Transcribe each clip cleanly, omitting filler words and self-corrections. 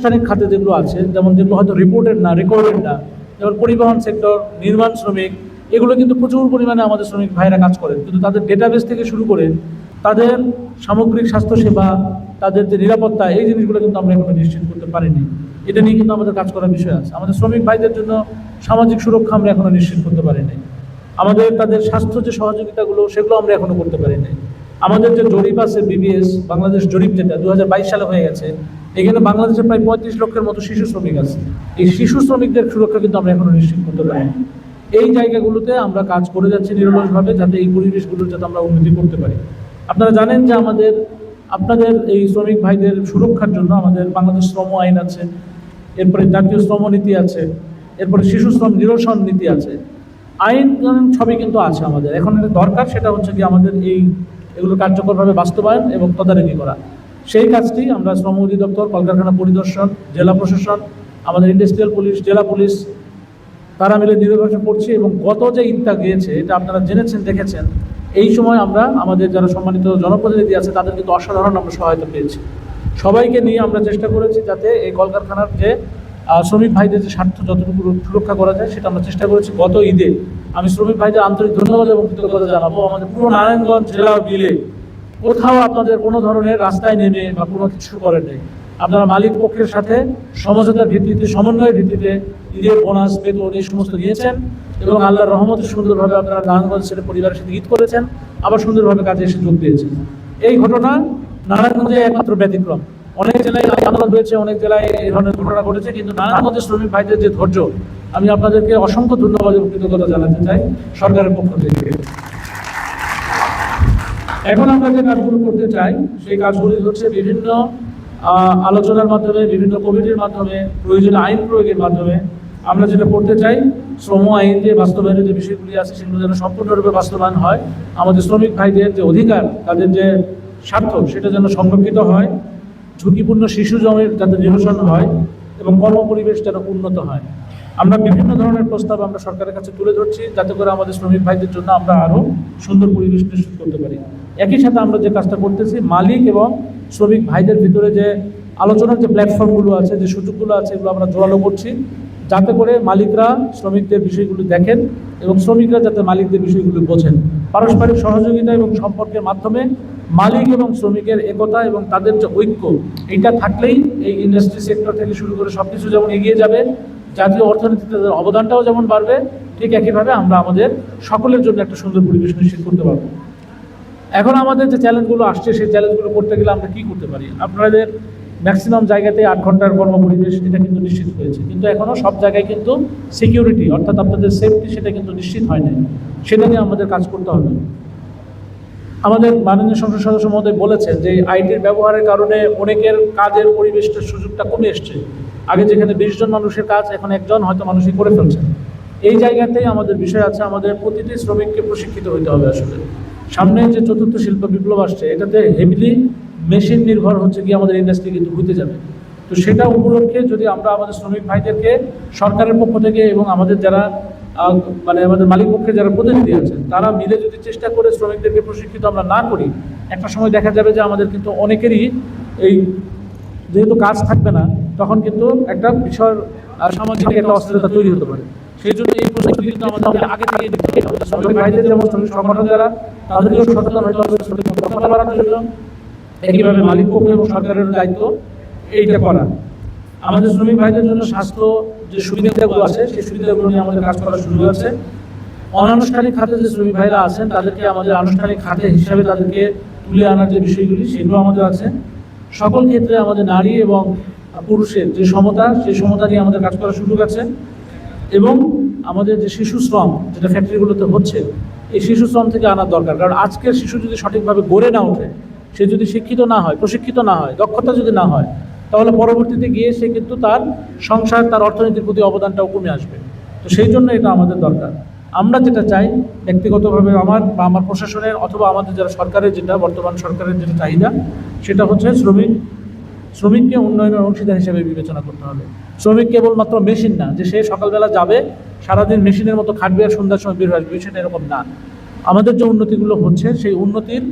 আনুষ্ঠানিক খাতে যেগুলো আছে, যেমন যেগুলো হয়তো রিপোর্টেড না, রেকর্ডেড না, যেমন পরিবহন সেক্টর, নির্মাণ শ্রমিক, এগুলো কিন্তু প্রচুর পরিমাণে আমাদের শ্রমিক ভাইরা কাজ করেন, কিন্তু তাদের ডেটাবেস থেকে শুরু করে তাদের সামগ্রিক স্বাস্থ্যসেবা, তাদের যে নিরাপত্তা, এই জিনিসগুলো কিন্তু আমরা এখনো নিশ্চিত করতে পারিনি। এটা নিয়ে কিন্তু আমাদের কাজ করার বিষয় আছে। আমাদের শ্রমিক ভাইদের জন্য সামাজিক সুরক্ষা আমরা এখনো নিশ্চিত করতে পারিনি। আমাদের তাদের স্বাস্থ্য যে সহযোগিতাগুলো, সেগুলো আমরা এখনো করতে পারিনি। আমাদের যে জরিপ আছে, বিবিএস বাংলাদেশ জরিপ, যেটা 2022 সালে হয়ে গেছে, এখানে বাংলাদেশে প্রায় 35 লক্ষের মতো শিশু শ্রমিক আছে। এই শিশু শ্রমিকদের সুরক্ষা কিন্তু আমরা এখনো নিশ্চিত করতে পারিনি। এই জায়গাগুলোতে আমরা কাজ করে যাচ্ছি নিরলসভাবে, যাতে এই পরিবেশগুলোর যাতে আমরা উন্নতি করতে পারি। আপনারা জানেন যে আপনাদের এই শ্রমিক ভাইদের সুরক্ষার জন্য আমাদের বাংলাদেশ শ্রম আইন আছে, এরপরে জাতীয় শ্রম নীতি আছে, এরপরে শিশু শ্রম নিরসন নীতি আছে। আইন সবই কিন্তু আছে আমাদের। এখন দরকার সেটা হচ্ছে কি আমাদের এগুলো কার্যকরভাবে বাস্তবায়ন এবং তদারকি করা। সেই কাজটি আমরা শ্রম অধিদপ্তর, কলকারখানা পরিদর্শন, জেলা প্রশাসন, আমাদের ইন্ডাস্ট্রিয়াল পুলিশ, জেলা পুলিশ, তারা মিলে নির্বাচন করছি। এবং গত যে ঈদটা গিয়েছে, এটা আপনারা জেনেছেন, দেখেছেন, এই সময় আমরা আমাদের যারা সম্মানিত জনপ্রতিনিধি আছে তাদের কিন্তু অসাধারণ আমরা সহায়তা পেয়েছি। সবাইকে নিয়ে আমরা চেষ্টা করেছি যাতে এই কলকারখানার যে শ্রমিক ভাইদের যে স্বার্থ যতটুকু সুরক্ষা করা যায়, সেটা আমরা চেষ্টা করেছি। গত ঈদে আমি শ্রমিক ভাইদের আন্তরিক ধন্যবাদ এবং কৃতজ্ঞতা জানাবো। আমাদের পুরো নারায়ণগঞ্জ জেলা মিলে কোথাও আপনাদের কোনো ধরনের রাস্তায় নেমে বা কোনো কিছু করেন নেই। আপনারা মালিক পক্ষের সাথে সমঝোতার ভিত্তিতে, সমন্বয়ের ভিত্তিতে ঈদের বোনাস, বেতন, এই সমস্ত দিয়েছেন এবং আল্লাহর রহমতে সুন্দরভাবে আপনারা নারায়ণগঞ্জ ছেড়ে পরিবারের সাথে ঈদ করেছেন, আবার সুন্দরভাবে কাজে এসে যোগ দিয়েছেন। এই ঘটনা নারায়ণগঞ্জে একমাত্র ব্যতিক্রম। অনেক জেলায় আন্দোলন হয়েছে, অনেক জেলায় এই ধরনের ঘটনা ঘটেছে, কিন্তু নারায়ণগঞ্জের শ্রমিক ভাইদের যে ধৈর্য, আমি আপনাদেরকে অসংখ্য ধন্যবাদ এবং কৃতজ্ঞতা জানাতে চাই সরকারের পক্ষ থেকে। এখন আমরা যে কাজগুলো করতে চাই, সেই কাজগুলি হচ্ছে বিভিন্ন আলোচনার মাধ্যমে, বিভিন্ন কমিটির মাধ্যমে, প্রয়োজনে আইন প্রয়োগের মাধ্যমে আমরা যেটা করতে চাই, শ্রম আইন যে বাস্তবায়নের যে বিষয়গুলি আছে, সেগুলো যেন সম্পূর্ণরূপে বাস্তবায়ন হয়। আমাদের শ্রমিক ভাইদের যে অধিকার, তাদের যে স্বার্থ, সেটা যেন সংরক্ষিত হয়। ঝুঁকিপূর্ণ শিশু জমের যাতে নিরসন হয় এবং কর্মপরিবেশ যেন উন্নত হয়। আমরা বিভিন্ন ধরনের প্রস্তাব আমরা সরকারের কাছে তুলে ধরছি, যাতে করে আমাদের শ্রমিক ভাইদের জন্য আমরা আরও সুন্দর পরিবেশ নিশ্চিত করতে পারি। একই সাথে আমরা যে কাজটা করতেছি, মালিক এবং শ্রমিক ভাইদের ভিতরে যে আলোচনার যে প্ল্যাটফর্মগুলো আছে, যে সুযোগগুলো আছে, এগুলো আমরা জোরালো করছি, যাতে করে মালিকরা শ্রমিকদের বিষয়গুলো দেখেন এবং শ্রমিকরা যাতে মালিকদের বিষয়গুলো বোঝেন। পারস্পরিক সহযোগিতা এবং সম্পর্কের মাধ্যমে মালিক এবং শ্রমিকের একতা এবং তাদের যে ঐক্য, এইটা থাকলেই এই ইন্ডাস্ট্রি সেক্টর থেকে শুরু করে সব কিছু যেমন এগিয়ে যাবে, জাতীয় অর্থনীতিতে তাদের অবদানটাও যেমন বাড়বে, ঠিক একইভাবে আমরা আমাদের সকলের জন্য একটা সুন্দর পরিবেশ নিশ্চিত করতে পারবো। এখন আমাদের যে চ্যালেঞ্জগুলো আসছে, সেই চ্যালেঞ্জগুলো করতে গেলে আমরা কী করতে পারি? আপনাদের ম্যাক্সিমাম জায়গাতে 8 ঘন্টার কর্মপরিবেশ, এটা কিন্তু নিশ্চিত হয়েছে, কিন্তু এখনও সব জায়গায় কিন্তু সিকিউরিটি, অর্থাৎ আপনাদের সেফটি, সেটা কিন্তু নিশ্চিত হয় না। সেটা নিয়ে আমাদের কাজ করতে হবে। আমাদের মাননীয় সংসদ সদস্য মহোদয় বলেছেন যে আইটির ব্যবহারের কারণে অনেকের কাজের পরিবেশটার সুযোগটা কমে এসছে। আগে যেখানে 20 জন মানুষের কাজ, এখন একজন হয়তো মানুষই করে ফেলছেন। এই জায়গাতেই আমাদের বিষয় আছে, আমাদের প্রতিটি শ্রমিককে প্রশিক্ষিত হইতে হবে। আসলে সামনে যে চতুর্থ শিল্প বিপ্লব আসছে, এটাতে হেভিলি মেশিন নির্ভর হচ্ছে কি আমাদের ইন্ডাস্ট্রি কিন্তু হইতে যাবে। তো সেটা উপলক্ষে যদি আমরা আমাদের শ্রমিক ভাইদেরকে সরকারের পক্ষ থেকে এবং আমাদের যারা আমাদের মালিক পক্ষে যারা প্রতিনিধি আছেন, তারা মিলে যদি চেষ্টা করে শ্রমিকদেরকে প্রশিক্ষিত আমরা না করি, একটা সময় দেখা যাবে যে আমাদের কিন্তু অনেকেরই এই যেহেতু কাজ থাকবে না, তখন কিন্তু একটা বিষয় সামাজিক একটা অস্থিরতা তৈরি হতে পারে। সেই জন্য এই প্রস্তুতি কিন্তু আমাদের আগে থেকে শ্রমিক ভাইদের যেমন শ্রমিক সংগঠন যারা, তাদেরকেও সচেতন হতে হবে শ্রমিক কথা বাড়ানোর জন্য। একইভাবে মালিক পক্ষ এবং সরকারের দায়িত্ব এইটা করা। আমাদের শ্রমিক ভাইদের জন্য স্বাস্থ্য যে সুবিধাগুলো আছে, সেই সুবিধাগুলো নিয়ে আমাদের কাজ করার সুযোগ আছে। অনানুষ্ঠানিক খাতে যে শ্রমিক ভাইরা আছেন, তাদেরকে আমাদের আনুষ্ঠানিক খাতে হিসাবে তাদেরকে তুলে আনার যে বিষয়গুলি, সেগুলো আমাদের আছে। সকল ক্ষেত্রে আমাদের নারী এবং পুরুষের যে সমতা, সেই সমতা নিয়ে আমাদের কাজ করার সুযোগ আছে। এবং আমাদের যে শিশু শ্রম যেটা ফ্যাক্টরিগুলোতে হচ্ছে, এই শিশু শ্রম থেকে আনার দরকার। কারণ আজকের শিশু যদি সঠিকভাবে গড়ে না ওঠে, সে যদি শিক্ষিত না হয়, প্রশিক্ষিত না হয়, দক্ষতা যদি না হয়, তাহলে পরবর্তীতে গিয়ে সে কিন্তু তার সংসার, তার অর্থনীতির প্রতি অবদানটাও কমে আসবে। তো সেই জন্য এটা আমাদের দরকার। আমরা যেটা চাই ব্যক্তিগতভাবে আমার বা আমার প্রশাসনের অথবা আমাদের যারা সরকারের, যেটা বর্তমান সরকারের যেটা চাহিদা, সেটা হচ্ছে শ্রমিককে উন্নয়নের অংশীদার হিসেবে বিবেচনা করতে হবে। শ্রমিক কেবলমাত্র মেশিন না, যে সে সকালবেলা যাবে, সারাদিন মেশিনের মতো খাটবে আর সন্ধ্যার সময় বের হয়ে আসবে, সেটা এরকম না। আমাদের যে উন্নতিগুলো হচ্ছে, সেই উন্নতির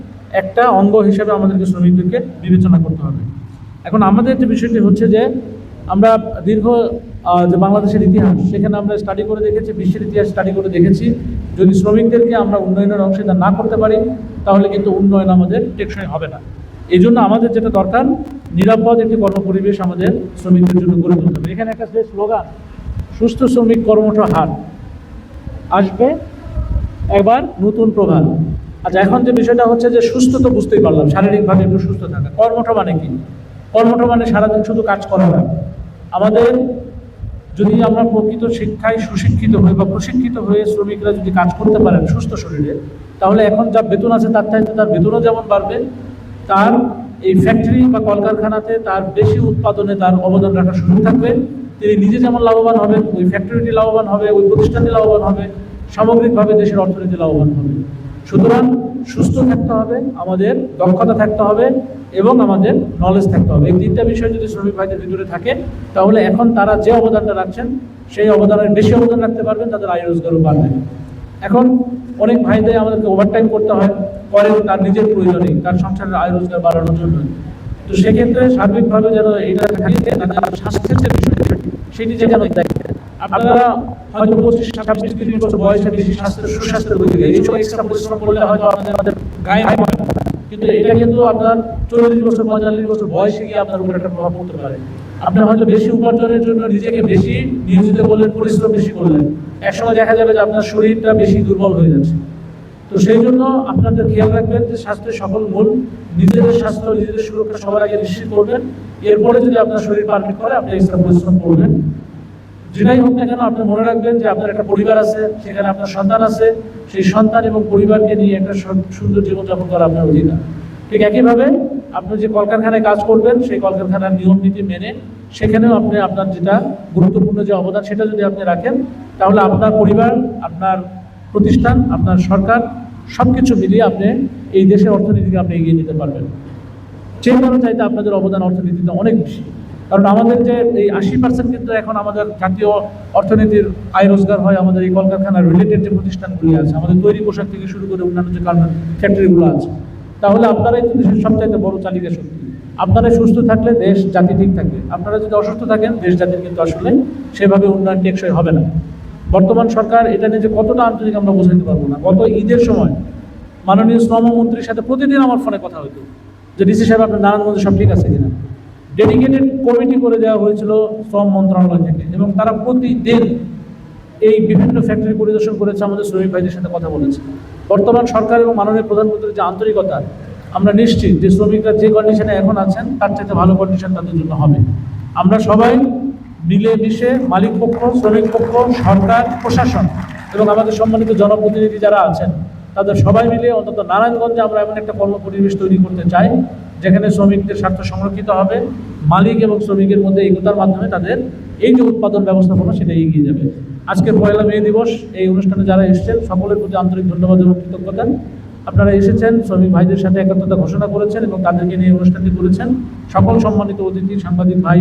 একটা অঙ্গ হিসেবে আমাদেরকে শ্রমিকদেরকে বিবেচনা করতে হবে। এখন আমাদের যে বিষয়টি হচ্ছে যে আমরা দীর্ঘ যে বাংলাদেশের ইতিহাস সেখানে আমরা স্টাডি করে দেখেছি, বিশ্বের ইতিহাস স্টাডি করে দেখেছি, যদি শ্রমিকদেরকে আমরা উন্নয়নের অংশীদার না করতে পারি তাহলে কিন্তু উন্নয়ন আমাদের টেকসই হবে না। এই জন্য আমাদের যেটা দরকার, নিরাপদ একটি কর্মপরিবেশ আমাদের শ্রমিকদের জন্য গড়ে তুলতে হবে। এখানে একটা যে স্লোগান, সুস্থ শ্রমিক কর্মঠ হার, আসবে একবার নতুন প্রভাত। আচ্ছা, এখন যে বিষয়টা হচ্ছে যে সুস্থ তো বুঝতেই পারলাম, শারীরিকভাবে একটু সুস্থ থাকা। কর্মঠ মানে কি? কর্মঠ মানে সারাদিন শুধু কাজ করা না। আমাদের যদি আমরা প্রকৃত শিক্ষায় সুশিক্ষিত হই বা প্রশিক্ষিত হয়ে শ্রমিকরা যদি কাজ করতে পারেন সুস্থ শরীরে, তাহলে এখন যা বেতন আছে তার চাইতে তার বেতনও যেমন বাড়বে, তার এই ফ্যাক্টরি বা কলকারখানাতে তার বেশি উৎপাদনে তার অবদান রাখার সুযোগ থাকবে। তিনি নিজে যেমন লাভবান হবেন, ওই ফ্যাক্টরিটি লাভবান হবে, ওই প্রতিষ্ঠানটি লাভবান হবে, সামগ্রিকভাবে দেশের অর্থনীতি লাভবান হবে। সুতরাং সুস্থ থাকতে হবে, আমাদের দক্ষতা থাকতে হবে এবং আমাদের নলেজ থাকতে হবে। এই তিনটা বিষয় যদি শ্রমিক ভাইদের ভিতরে থাকে তাহলে এখন তারা যে অবদানটা রাখছেন সেই অবদানের বেশি অবদান রাখতে পারবেন, তাদের আয় রোজগারও বাড়বে। এখন অনেক ভাইদের আমাদেরকে ওভারটাইম করতে হয়, করেন তার নিজের প্রয়োজনেই, তার সংসারের আয় রোজগার বাড়ানোর জন্য। তো সেক্ষেত্রে সার্বিকভাবে যেন এটা থাকে, তাদের স্বাস্থ্যের যে বিষয়টি সেটি যেন দেখে। আপনারা হয়তো 25-26-30 বছর বয়সে বেশি সুস্বাস্থ্যের দিকে এই সময় এক্সট্রা পরিশ্রম করলে হয়তো আমাদের গায়ে হয় না, কিন্তু এটা কিন্তু আপনার 40 বছর 45 বছর বয়সে গিয়ে আপনার উপর একটা প্রভাব পড়তে পারে। আপনি হয়তো বেশি উপার্জনের জন্য নিজেকে বেশি নিয়োজিত করলেন, পরিশ্রম বেশি করলেন, একসময় দেখা যাবে যে আপনার শরীরটা বেশি দুর্বল হয়ে যাচ্ছে। তো সেই জন্য আপনাদের খেয়াল রাখবেন যে স্বাস্থ্যের সকল মূল, নিজেদের স্বাস্থ্য নিজেদের সুরক্ষা সবার আগে নিশ্চিত করবেন। এরপরে যদি আপনার শরীর পারমিট করে আপনি এক্সট্রা পরিশ্রম করবেন। যেটাই হোক না কেন আপনি মনে রাখবেন যে আপনার একটা পরিবার আছে, সেখানে আপনার সন্তান আছে, সেই সন্তান এবং পরিবারকে নিয়ে একটা সুন্দর জীবনযাপন করা আপনার অধিকার। ঠিক একইভাবে আপনি যে কলকারখানায় কাজ করবেন সেই কলকারখানার নিয়ম নীতি মেনে সেখানেও আপনি আপনার যেটা গুরুত্বপূর্ণ যে অবদান সেটা যদি আপনি রাখেন, তাহলে আপনার পরিবার, আপনার প্রতিষ্ঠান, আপনার সরকার সব কিছু মিলিয়ে আপনি এই দেশের অর্থনীতিকে আপনি এগিয়ে নিতে পারবেন। যে কোনো চাইতে আপনাদের অবদান অর্থনীতিতে অনেক বেশি, কারণ আমাদের যে এই 80% কিন্তু এখন আমাদের জাতীয় অর্থনীতির আয় রোজগার হয় আমাদের এই কলকারখানার রিলেটেড যে প্রতিষ্ঠানগুলি আছে, আমাদের তৈরি পোশাক থেকে শুরু করে অন্যান্য যে ফ্যাক্টরিগুলো আছে। তাহলে আপনারাই তো দেশের সবচাইতে বড় চালিকা শক্তি। আপনারা সুস্থ থাকলে দেশ জাতি ঠিক থাকবে, আপনারা যদি অসুস্থ থাকেন দেশ জাতির কিন্তু আসলে সেভাবে উন্নয়ন টেকসই হবে না। বর্তমান সরকার এটা নিয়ে যে কতটা আন্তরিক আমরা বোঝাতে পারবো না। গত ঈদের সময় মাননীয় শ্রমমন্ত্রীর সাথে প্রতিদিন আমার ফোনে কথা হতো যে ডিসি সাহেব আপনার নারায়ণগঞ্জে সব ঠিক আছে কিনা। ডেডিকেটেড কমিটি করে দেওয়া হয়েছিল শ্রম মন্ত্রণালয় থেকে এবং তারা প্রতিদিন এই বিভিন্ন ফ্যাক্টরি পরিদর্শন করেছে, আমাদের শ্রমিক ভাইদের সাথে কথা বলেছে। বর্তমান সরকার এবং মাননীয় প্রধানমন্ত্রীর যে আন্তরিকতা, আমরা নিশ্চিত যে শ্রমিকরা যে কন্ডিশনে এখন আছেন তার চাইতে ভালো কন্ডিশন তাদের জন্য হবে। আমরা সবাই মিলেমিশে মালিক পক্ষ, শ্রমিক পক্ষ, সরকার, প্রশাসন এবং আমাদের সম্মানিত জনপ্রতিনিধি যারা আছেন তাদের সবাই মিলে অন্তত নারায়ণগঞ্জে আমরা এমন একটা কর্মপরিবেশ তৈরি করতে চাই যেখানে শ্রমিকদের স্বার্থ সংরক্ষিত হবে, মালিক এবং শ্রমিকের মধ্যে একতার মাধ্যমে তাদের এই যে উৎপাদন ব্যবস্থাপনা সেটা এগিয়ে যাবে। আজকের 1 মে দিবস এই অনুষ্ঠানে যারা এসেছেন সকলের প্রতি আন্তরিক ধন্যবাদ এবং কৃতজ্ঞতা। আপনারা এসেছেন, শ্রমিক ভাইদের সাথে একাত্মতা ঘোষণা করেছেন এবং তাদেরকে নিয়ে অনুষ্ঠানটি করেছেন। সকল সম্মানিত অতিথি, সাংবাদিক ভাই,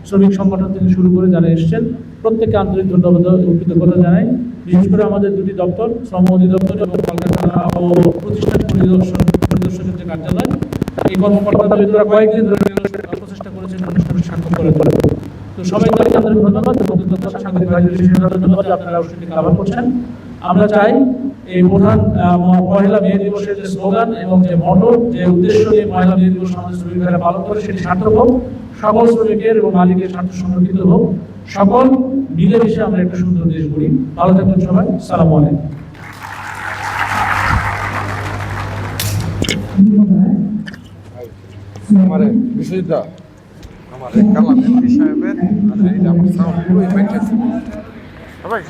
শ্রমিক সংগঠন থেকে শুরু করে যারা এসেছেন প্রত্যেককে আন্তরিক ধন্যবাদ এবং কৃতজ্ঞতা জানাই। বিশেষ করে আমাদের দুটি দপ্তর, শ্রম অধিদপ্তর এবং কলকারখানা ও প্রতিষ্ঠান পরিদর্শকের যে কার্যালয়, এই কর্মকর্তারা কয়েকদিন ধরে প্রচেষ্টা করেছেন অনুষ্ঠানটি সার্থক করে তোলা। তো সবাইকে আন্তরিক ধন্যবাদ এবং কৃতজ্ঞতা। সাংবাদিক ভাইদের বিশেষ ধন্যবাদ আপনারা অনুষ্ঠানটি কাভার করছেন। আমরা চাই এই প্রধান 1 মে দিবসের যে স্লোগান এবং যে মটো, যে উদ্দেশ্য নিয়ে 1 মে দিবস আমাদের শ্রমিকেরা পালন করে সেটি সার্থক হোক, সকল শ্রমিকের এবং মালিকের স্বার্থ সংরক্ষিত হোক, সকল মিলেমিশে আমরা একটা সুন্দর দেশ গড়ি। ভালো থাকবেন সবাই। আসসালামু আলাইকুম। हमारे विशेषदा हमारे कला एमपी साहेबेर আর এই আমার সাউন্ড পুরো ইনভাইটেড সবাই